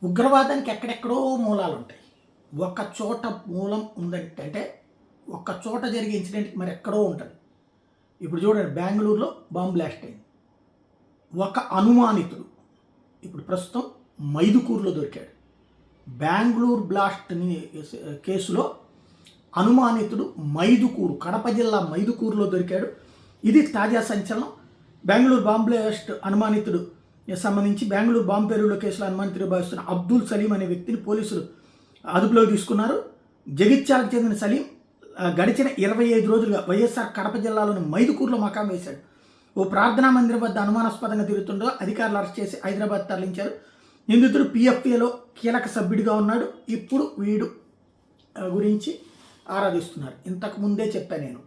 ఉగ్రవాదానికి ఎక్కడెక్కడో మూలాలు ఉంటాయి. ఒక చోట మూలం ఉందంటే అంటే ఒక చోట జరిగే ఇన్సిడెంట్‌కి మరి ఎక్కడో ఉంటది. ఇప్పుడు చూడండి బెంగుళూరులో బాంబ్ బ్లాస్ట్ అయింది. ఒక అనుమానితుడు ఇప్పుడు ప్రస్తుతం మైదుకూరులో దొరికాడు. బెంగుళూరు బ్లాస్ట్‌ని కేసులో అనుమానితుడు మైదుకూరు, కడప జిల్లా మైదుకూరులో దొరికాడు. ఇది తాజా సంచలనం. బెంగుళూరు బాంబ్ బ్లాస్ట్ అనుమానితుడు సంబంధించి బెంగుళూరు బాంబు పేలుళ్ల కేసులో అనుమానితుడు భావిస్తున్న అబ్దుల్ సలీం అనే వ్యక్తిని పోలీసులు అదుపులోకి తీసుకున్నారు. జగిత్యాలకు చెందిన సలీం గడిచిన 25 రోజులుగా వైఎస్ఆర్ కడప జిల్లాలోని మైదుకూరులో మకాం వేశాడు. ఓ ప్రార్థనా మందిరం వద్ద అనుమానాస్పదంగా తిరుగుతుండో అధికారులు అరెస్ట్ చేసి హైదరాబాద్ తరలించారు. నిందితుడు పిఎఫ్ఏలో కీలక సభ్యుడిగా ఉన్నాడు. ఇప్పుడు వీడు గురించి ఆరాధిస్తున్నారు. ఇంతకు ముందే చెప్పాను నేను.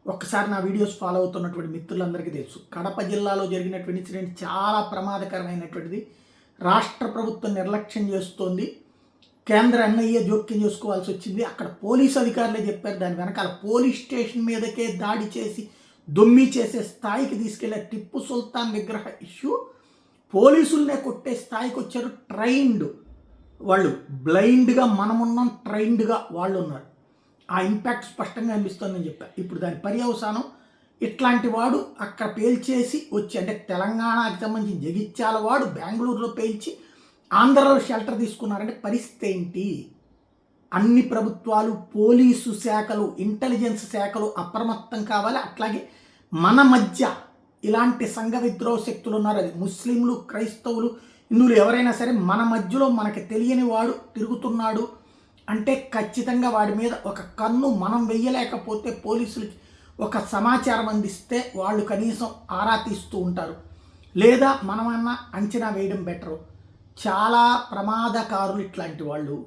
ఒక్కసారి నా వీడియోస్ ఫాలో అవుతున్నటువంటి మిత్రులందరికీ తెలుసు, కడప జిల్లాలో జరిగినటువంటి ఇన్సిడెంట్ చాలా ప్రమాదకరమైనటువంటిది. రాష్ట్ర ప్రభుత్వం నిర్లక్ష్యం చేస్తోంది. కేంద్ర ఎన్ఐఏ జోక్యం చేసుకోవాల్సి వచ్చింది. అక్కడ పోలీసు అధికారులే చెప్పారు. దాని వెనకాల పోలీస్ స్టేషన్ మీదకే దాడి చేసి దొమ్మి చేసే స్థాయికి తీసుకెళ్లే టిప్పు సుల్తాన్ విగ్రహ ఇష్యూ పోలీసులనే కొట్టే స్థాయికి వచ్చారు. ట్రైన్డ్ వాళ్ళు, బ్లైండ్గా మనమున్నాం, ట్రైన్డ్గా వాళ్ళు ఉన్నారు. ఆ ఇంపాక్ట్ స్పష్టంగా అనిపిస్తుందని చెప్పారు. ఇప్పుడు దాని పర్యవసానం ఇట్లాంటి వాడు అక్కడ పేల్చేసి వచ్చి, అంటే తెలంగాణకి సంబంధించిన జగిత్యాల వాడు బెంగళూరులో పేల్చి ఆంధ్రలో షెల్టర్ తీసుకున్నారంటే పరిస్థితి ఏంటి? అన్ని ప్రభుత్వాలు, పోలీసు శాఖలు, ఇంటెలిజెన్స్ శాఖలు అప్రమత్తం కావాలి. అట్లాగే మన మధ్య ఇలాంటి సంఘ విద్రోహ శక్తులు ఉన్నారు. అది ముస్లింలు, క్రైస్తవులు, హిందువులు ఎవరైనా సరే మన మధ్యలో మనకి తెలియని వాడు తిరుగుతున్నాడు అంటే ఖచ్చితంగా వాడి మీద ఒక కన్ను మనం వెయ్యలేకపోతే పోలీసులకి ఒక సమాచారం అందిస్తే వాళ్ళు కనీసం ఆరా తీస్తూ ఉంటారు. లేదా మనమన్నా అంచనా వేయడం బెటరు. చాలా ప్రమాదకారులు ఇట్లాంటి వాళ్ళు.